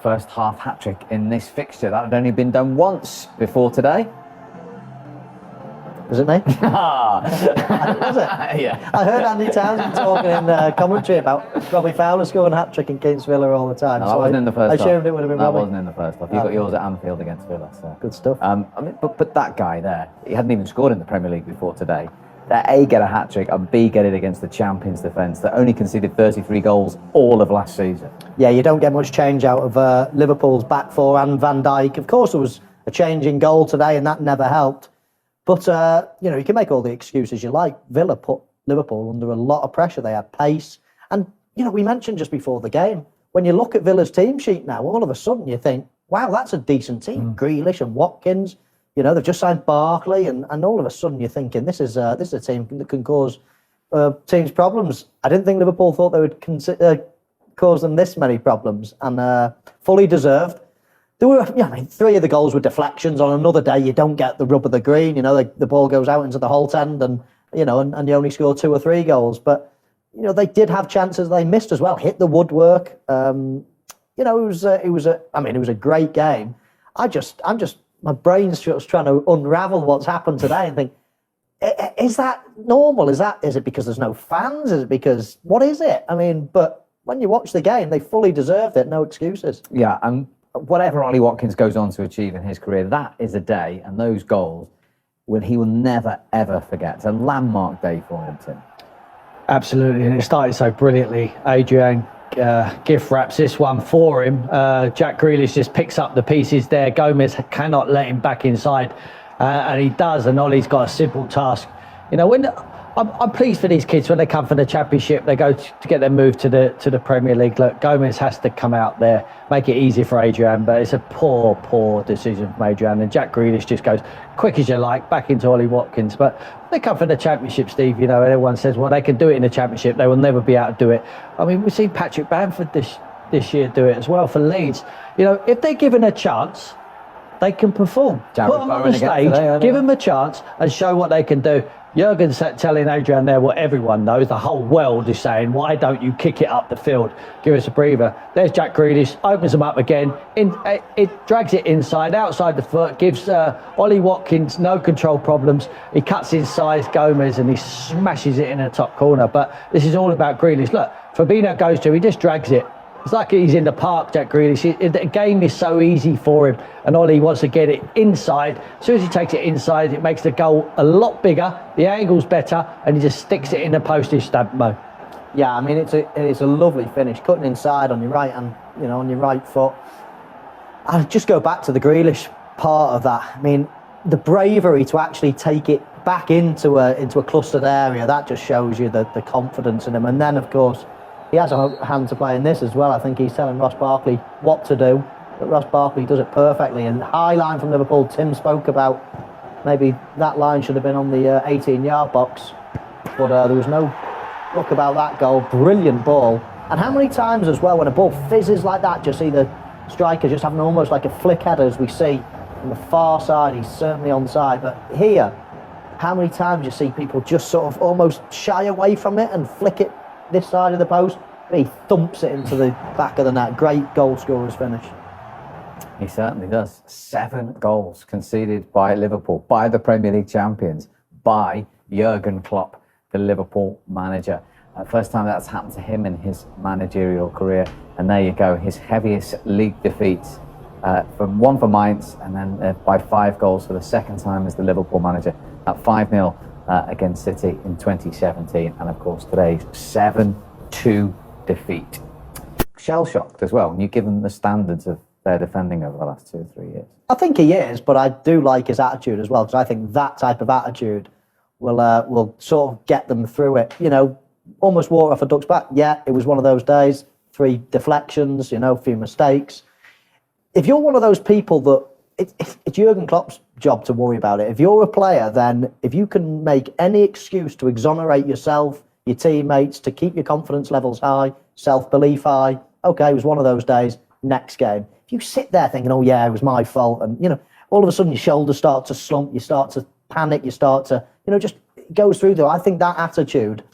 first half hat-trick in this fixture. That had only been done once before today. Was it me? Was it? Yeah. I heard Andy Townsend talking in commentary about Robbie Fowler scoring a hat-trick against Villa all the time. No, that wasn't in the first half. I assumed it would have been Robbie. That wasn't in the first half. You got yours at Anfield against Villa. So. Good stuff. I mean, but that guy there, he hadn't even scored in the Premier League before today. That A, get a hat-trick, and B, get it against the champions defence that only conceded 33 goals all of last season. Yeah, you don't get much change out of Liverpool's back four and Van Dijk. Of course, there was a change in goal today, and that never helped. But, you can make all the excuses you like. Villa put Liverpool under a lot of pressure. They had pace. And, we mentioned just before the game, when you look at Villa's team sheet now, all of a sudden you think, wow, that's a decent team. Grealish and Watkins, they've just signed Barkley. And all of a sudden you're thinking, this is a team that can cause teams problems. I didn't think Liverpool thought they would cause them this many problems. And fully deserved. There were, 3 of the goals were deflections. On another day, you don't get the rub of the green. The ball goes out into the Holt end, and you only score 2 or 3 goals. But they did have chances they missed as well. Hit the woodwork. It was a great game. My brain's just trying to unravel what's happened today and think, is that normal? Is it because there's no fans? Is it because what is it? But when you watch the game, they fully deserved it. No excuses. Yeah, and whatever Ollie Watkins goes on to achieve in his career, that is a day, and those goals, he will never, ever forget. It's a landmark day for him, Tim. Absolutely, and it started so brilliantly. Adrian gift wraps this one for him. Jack Grealish just picks up the pieces there. Gomez cannot let him back inside, and he does, and Ollie's got a simple task. I'm pleased for these kids when they come from the Championship, they go to get their move to the Premier League. Look, Gomez has to come out there, make it easy for Adrian, but it's a poor decision from Adrian. And Jack Grealish just goes quick as you like back into Ollie Watkins. But when they come from the Championship, Steve, everyone says, well, they can do it in the Championship, they will never be able to do it. We've seen Patrick Bamford this year do it as well for Leeds. If they're given a chance, they can perform. Put them on the stage, give them a chance, and show what they can do. Jurgen's telling Adrian there what everyone knows. The whole world is saying, why don't you kick it up the field? Give us a breather. There's Jack Grealish, opens them up again. It drags it inside, outside the foot, gives Ollie Watkins no control problems. He cuts inside Gomez and he smashes it in the top corner. But this is all about Grealish. Look, Fabinho goes to him, he just drags it. It's like he's in the park, Jack Grealish. The game is so easy for him, and Ollie wants to get it inside. As soon as he takes it inside, it makes the goal a lot bigger, the angle's better, and he just sticks it in the postage stamp mode. Yeah, it's a lovely finish, cutting inside on your right and on your right foot. I'll just go back to the Grealish part of that. The bravery to actually take it back into a clustered area, that just shows you the confidence in him. And then, of course, he has a hand to play in this as well. I think he's telling Ross Barkley what to do, but Ross Barkley does it perfectly. And high line from Liverpool, Tim spoke about maybe that line should have been on the 18-yard box, but there was no look about that goal. Brilliant ball. And how many times as well, when a ball fizzes like that, just see the striker just having almost like a flick header, as we see on the far side. He's certainly onside, but here, how many times you see people just sort of almost shy away from it and flick it this side of the post, but he thumps it into the back of the net. Great goal scorer's finish. He certainly does. 7 goals conceded by Liverpool, by the Premier League champions, by Jurgen Klopp, the Liverpool manager. First time that's happened to him in his managerial career. And there you go, his heaviest league defeat. One for Mainz, and then by 5 goals for the second time as the Liverpool manager at 5-0 against City in 2017, and of course today's 7-2 defeat. Shell-shocked as well, when you give them the standards of their defending over the last 2 or 3 years. I think he is, but I do like his attitude as well, because I think that type of attitude will sort of get them through it. Almost water off a duck's back. Yeah, it was one of those days. 3 deflections, a few mistakes. If you're one of those people that it's Jurgen Klopp's job to worry about it. If you're a player, then if you can make any excuse to exonerate yourself, your teammates, to keep your confidence levels high, self-belief high, okay, it was one of those days, next game. If you sit there thinking, oh yeah, it was my fault, and all of a sudden your shoulders start to slump, you start to panic, you start to, just it goes through there. I think that attitude,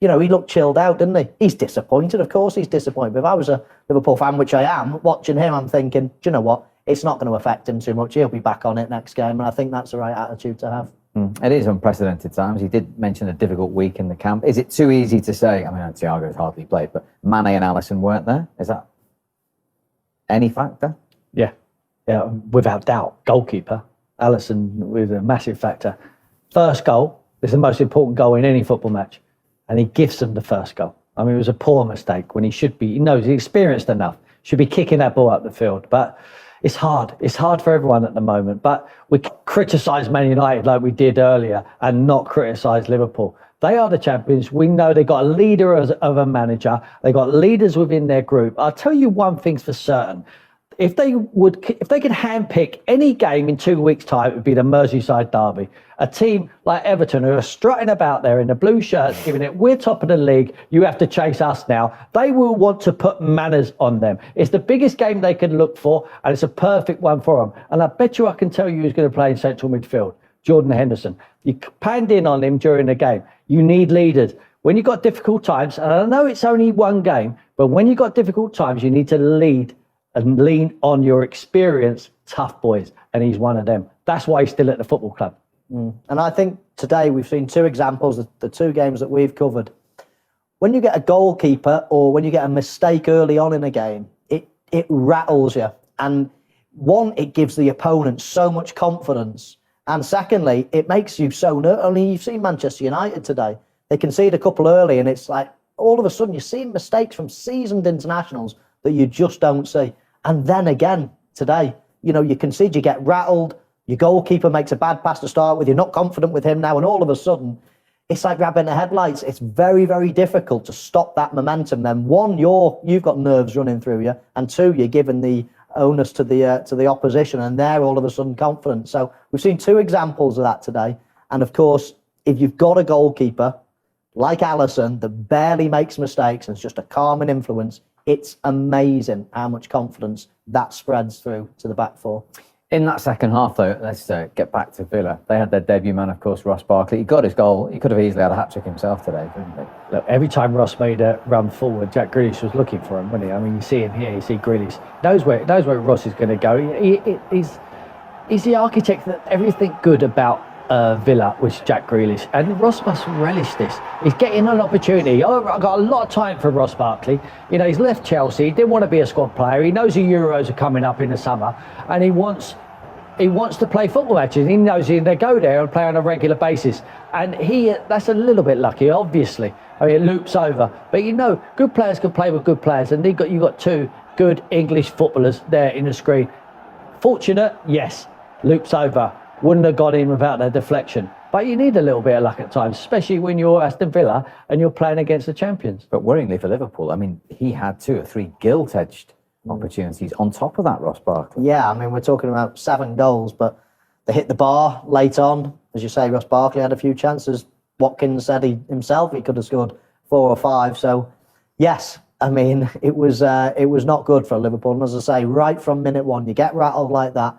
you know, he looked chilled out, didn't he? He's disappointed, of course he's disappointed. But if I was a Liverpool fan, which I am, watching him, I'm thinking, do you know what? It's not going to affect him too much. He'll be back on it next game, and I think that's the right attitude to have. It is unprecedented times. He did mention a difficult week in the camp. Is it too easy to say, I mean, Thiago's hardly played, but Mane and Alisson weren't there? Is that any factor? Yeah, without doubt. Goalkeeper, Alisson was a massive factor. First goal is the most important goal in any football match, and he gives them the first goal. I mean, it was a poor mistake when he should be, he knows he's experienced enough, should be kicking that ball up the field, but it's hard. It's hard for everyone at the moment, but we criticise Man United like we did earlier and not criticise Liverpool. They are the champions. We know they've got a leader of a manager. They've got leaders within their group. I'll tell you one thing's for certain. If they could handpick any game in 2 weeks' time, it would be the Merseyside derby. A team like Everton who are strutting about there in the blue shirts, giving it, we're top of the league, you have to chase us now. They will want to put manners on them. It's the biggest game they can look for, and it's a perfect one for them. And I bet you I can tell you who's going to play in central midfield. Jordan Henderson. You panned in on him during the game. You need leaders. When you've got difficult times, and I know it's only one game, but when you've got difficult times, you need to lead and lean on your experienced tough boys, and he's one of them. That's why he's still at the football club. And I think today we've seen two examples, the two games that we've covered. When you get a goalkeeper or when you get a mistake early on in a game, it rattles you. And one, it gives the opponent so much confidence. And secondly, it makes you so nervous. I mean, you've seen Manchester United today. They concede a couple early, and it's like all of a sudden you're seeing mistakes from seasoned internationals that you just don't see. And then again, today, you know, you concede, you get rattled, your goalkeeper makes a bad pass to start with, you're not confident with him now, and all of a sudden, it's like grabbing the headlights. It's very, very difficult to stop that momentum. Then one, you've got nerves running through you, and two, you're giving the onus to the opposition, and they're all of a sudden confident. So we've seen two examples of that today. And of course, if you've got a goalkeeper like Alisson that barely makes mistakes and it's just a calming influence, it's amazing how much confidence that spreads through to the back four. In that second half, though, let's get back to Villa. They had their debut man, of course, Ross Barkley. He got his goal. He could have easily had a hat-trick himself today, couldn't he? Look, every time Ross made a run forward, Jack Grealish was looking for him, wasn't he? I mean, you see him here, you see Grealish. Knows where Ross is going to go. He's the architect that everything good about Villa was Jack Grealish, and Ross must relish this. He's getting an opportunity. I've got a lot of time for Ross Barkley. You know, he's left Chelsea. He didn't want to be a squad player. He knows the Euros are coming up in the summer, and he wants to play football matches. He knows they go there and play on a regular basis, and that's a little bit lucky, obviously. I mean, it loops over, but you know, good players can play with good players, and you got two good English footballers there in the screen. Fortunate, yes. Loops over. Wouldn't have got in without their deflection. But you need a little bit of luck at times, especially when you're Aston Villa and you're playing against the champions. But worryingly for Liverpool, I mean, he had 2 or 3 gilt-edged opportunities on top of that, Ross Barkley. Yeah, I mean, we're talking about 7 goals, but they hit the bar late on. As you say, Ross Barkley had a few chances. Watkins said himself he could have scored 4 or 5. So, yes, I mean, it was not good for Liverpool. And as I say, right from minute 1, you get rattled like that,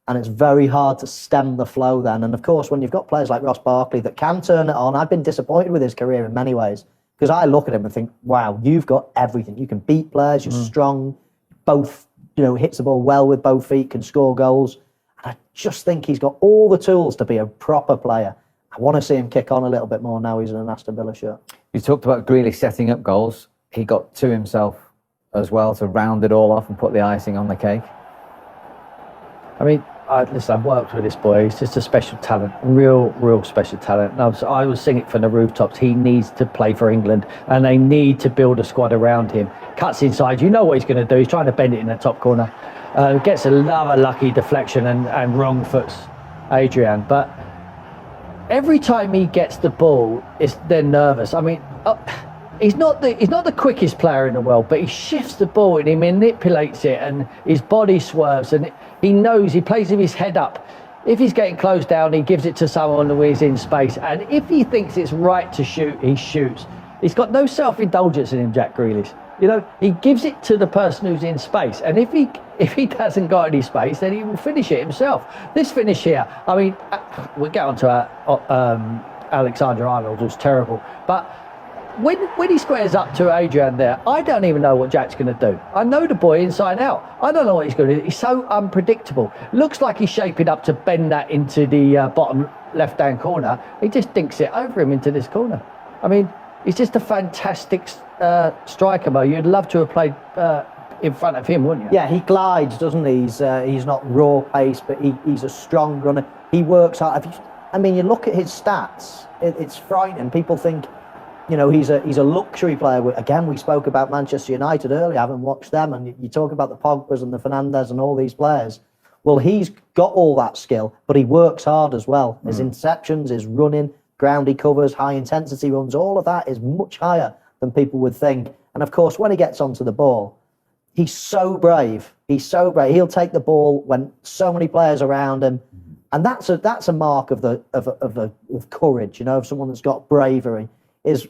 and it's very hard to stem the flow then. And of course, when you've got players like Ross Barkley that can turn it on, I've been disappointed with his career in many ways, because I look at him and think, wow, you've got everything. You can beat players, you're strong, both, you know, hits the ball well with both feet, can score goals. And I just think he's got all the tools to be a proper player. I want to see him kick on a little bit more now he's in an Aston Villa shirt. You talked about Grealish setting up goals. He got 2 himself as well to round it all off and put the icing on the cake. I mean, listen, I've worked with this boy. He's just a special talent, real special talent. And I was singing from the rooftops. He needs to play for England, and they need to build a squad around him. Cuts inside. You know what he's going to do. He's trying to bend it in the top corner. Gets another lucky deflection and wrong foots Adrian. But every time he gets the ball, they're nervous. I mean, he's not the quickest player in the world, but he shifts the ball and he manipulates it, and his body swerves, and he knows he plays with his head up. If he's getting closed down, he gives it to someone who is in space, and if he thinks it's right to shoot, he shoots. He's got no self-indulgence in him, Jack Grealish. You know, he gives it to the person who's in space, and if he hasn't got any space, then he will finish it himself. This finish here, I mean, we'll get on to Alexander-Arnold, who's terrible, but when he squares up to Adrian there, I don't even know what Jack's going to do. I know the boy inside out. I don't know what he's going to do. He's so unpredictable. Looks like he's shaping up to bend that into the bottom left-hand corner. He just dinks it over him into this corner. I mean, he's just a fantastic striker, Mo. You'd love to have played in front of him, wouldn't you? Yeah, he glides, doesn't he? He's not raw pace, but he's a strong runner. He works hard. I mean, you look at his stats, it's frightening. People think, you know, he's a luxury player. Again, we spoke about Manchester United earlier. I haven't watched them, and you talk about the Pogbas and the Fernandes and all these players. Well, he's got all that skill, but he works hard as well. His interceptions, his running, ground he covers, high intensity runs, all of that is much higher than people would think. And of course, when he gets onto the ball, he's so brave. He's so brave. He'll take the ball when so many players around him, and that's a mark of courage. You know, of someone that's got bravery. Is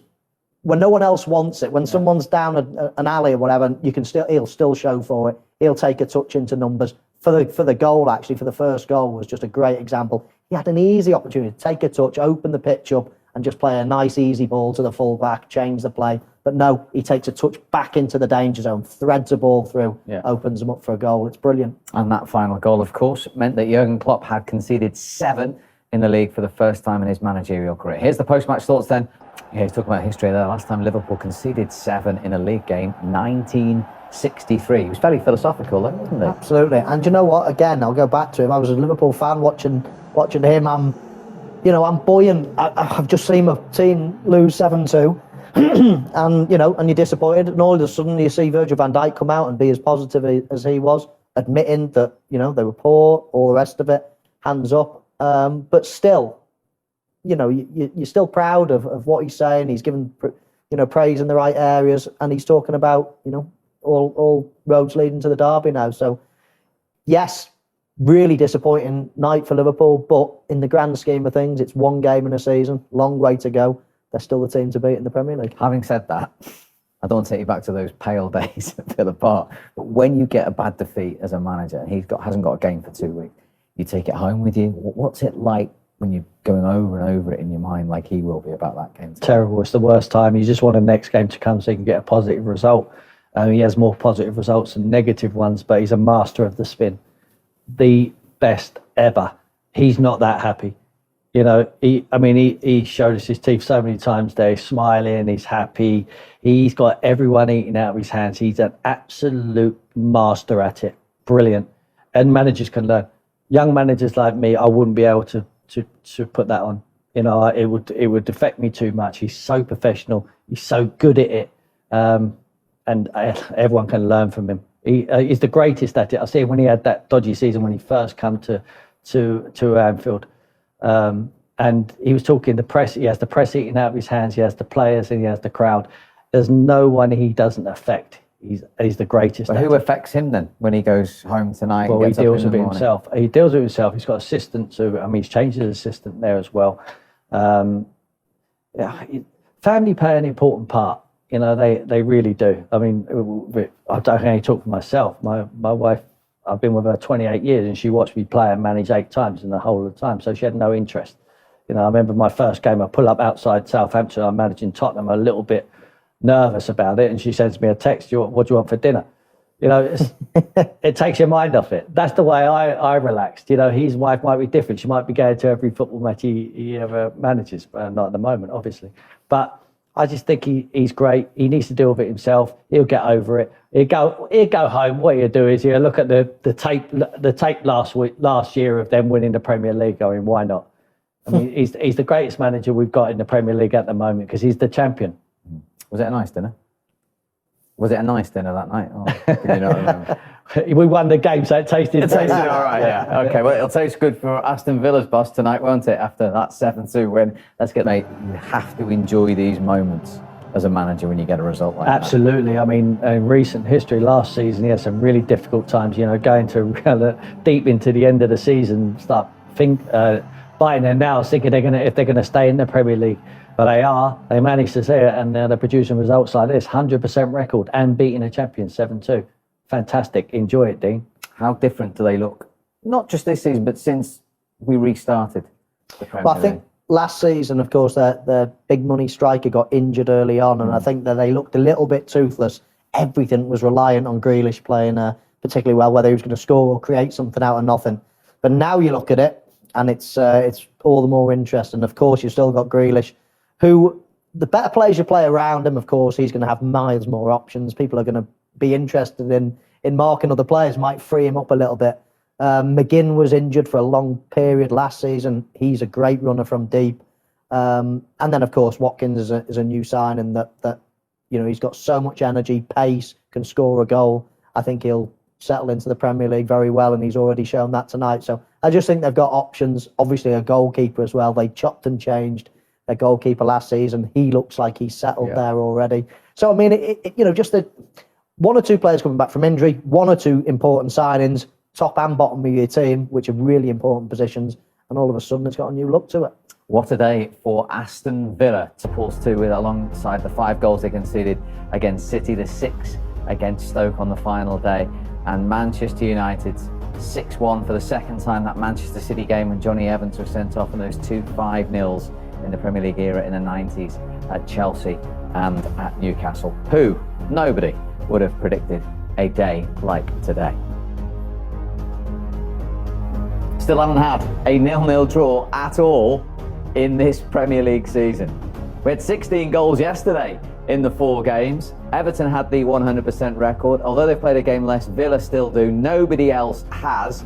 when no one else wants it. When someone's down an alley or whatever, he'll still show for it. He'll take a touch into numbers. For the goal, actually, for the first goal was just a great example. He had an easy opportunity to take a touch, open the pitch up, and just play a nice, easy ball to the full-back, change the play. But no, he takes a touch back into the danger zone, threads a ball through, opens them up for a goal. It's brilliant. And that final goal, of course, meant that Jurgen Klopp had conceded 7 in the league for the first time in his managerial career. Here's the post-match thoughts then. Yeah, he's talking about history there. Last time Liverpool conceded 7 in a league game, 1963. He was fairly philosophical, though, wasn't he? Absolutely. And you know what? Again, I'll go back to him. I was a Liverpool fan watching him. I'm buoyant. I've just seen my team lose 7-2. and you're disappointed, and all of a sudden you see Virgil van Dijk come out and be as positive as he was, admitting that they were poor, all the rest of it, hands up. But still, you're still proud of what he's saying. He's given praise in the right areas, and he's talking about all roads leading to the derby now. So yes, really disappointing night for Liverpool, but in the grand scheme of things, it's one game in a season, long way to go. They're still the team to beat in the Premier League. Having said that, I don't want to take you back to those pale days at Villa Park, but when you get a bad defeat as a manager and hasn't got a game for 2 weeks, you take it home with you. What's it like when you're going over and over it in your mind like he will be about that game? Terrible. It's the worst time. You just want the next game to come so you can get a positive result. He has more positive results than negative ones, but he's a master of the spin. The best ever. He's not that happy. He showed us his teeth so many times there. He's smiling, he's happy. He's got everyone eating out of his hands. He's an absolute master at it. Brilliant. And managers can learn. Young managers like me, I wouldn't be able to put that on. It would affect me too much. He's so professional. He's so good at it. And everyone can learn from him. He's the greatest at it. I see him when he had that dodgy season when he first come to Anfield. And he was talking the press. He has the press eating out of his hands. He has the players and he has the crowd. There's no one he doesn't affect. He's the greatest. But who affects him then when he goes home tonight? Well, he deals with it himself. He deals with it himself. He's got assistants. He's changed his assistant there as well. Family play an important part. They really do. I mean, I don't only talk for myself. My wife, I've been with her 28 years, and she watched me play and manage 8 times in the whole of the time. So she had no interest. I remember my first game, I pull up outside Southampton. I'm managing Tottenham, a little bit nervous about it, and she sends me a text. What do you want for dinner? It takes your mind off it. That's the way I relaxed. His wife might be different. She might be going to every football match he ever manages, not at the moment, obviously. But I just think he's great. He needs to deal with it himself. He'll get over it. He'll go home. What he'll do is he'll look at the tape last year of them winning the Premier League, going, why not? I mean, he's the greatest manager we've got in the Premier League at the moment because he's the champion. Was it a nice dinner? Was it a nice dinner that night? Oh, did you not remember? We won the game, so it tasted all right, yeah. Okay, well, it'll taste good for Aston Villa's boss tonight, won't it, after that 7-2 win? Mate, you have to enjoy these moments as a manager when you get a result like that. Absolutely. I mean, in recent history, last season, he had some really difficult times, going to deep into the end of the season, start biting their nails, thinking if they're going to stay in the Premier League. But they managed to see it, and they're producing results like this, 100% record, and beating a champion 7-2. Fantastic. Enjoy it, Dean. How different do they look? Not just this season, but since we restarted the Premier League. last season, of course, their big money striker got injured early on, and I think that they looked a little bit toothless. Everything was reliant on Grealish playing particularly well, whether he was going to score or create something out of nothing. But now you look at it, and it's all the more interesting. Of course, you've still got Grealish, who the better players you play around him, of course, he's going to have miles more options. People are going to be interested in marking other players, might free him up a little bit. McGinn was injured for a long period last season. He's a great runner from deep. And then, of course, Watkins is a new signing that he's got so much energy, pace, can score a goal. I think he'll settle into the Premier League very well, and he's already shown that tonight. So I just think they've got options. Obviously, a goalkeeper as well. They chopped and changed their goalkeeper last season. He looks like he's settled there already. So, I mean, just the one or two players coming back from injury, one or two important signings, top and bottom of your team, which are really important positions, and all of a sudden it's got a new look to it. What a day for Aston Villa to pulse to with, alongside the 5 goals they conceded against City, the 6 against Stoke on the final day, and Manchester United 6-1 for the second time. That Manchester City game when Johnny Evans was sent off, and those 2 5-0s in the Premier League era in the 90s at Chelsea and at Newcastle. Nobody would have predicted a day like today. Still haven't had a 0-0 draw at all in this Premier League season. We had 16 goals yesterday in the 4 games. Everton had the 100% record. Although they've played a game less, Villa still do. Nobody else has.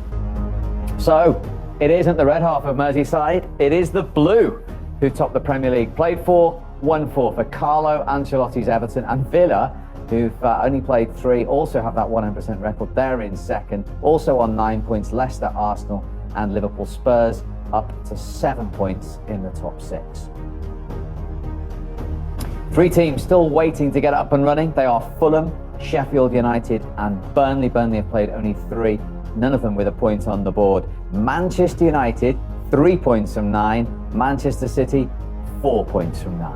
So it isn't the red half of Merseyside, it is the blue who top the Premier League. Played 4, won 4 for Carlo Ancelotti's Everton, and Villa, who've only played 3, also have that 100% record. They're in second, also on 9 points. Leicester, Arsenal and Liverpool. Spurs up to 7 points in the top 6. 3 teams still waiting to get up and running. They are Fulham, Sheffield United and Burnley. Burnley have played only 3, none of them with a point on the board. Manchester United, 3 points from 9. Manchester City, 4 points from 9.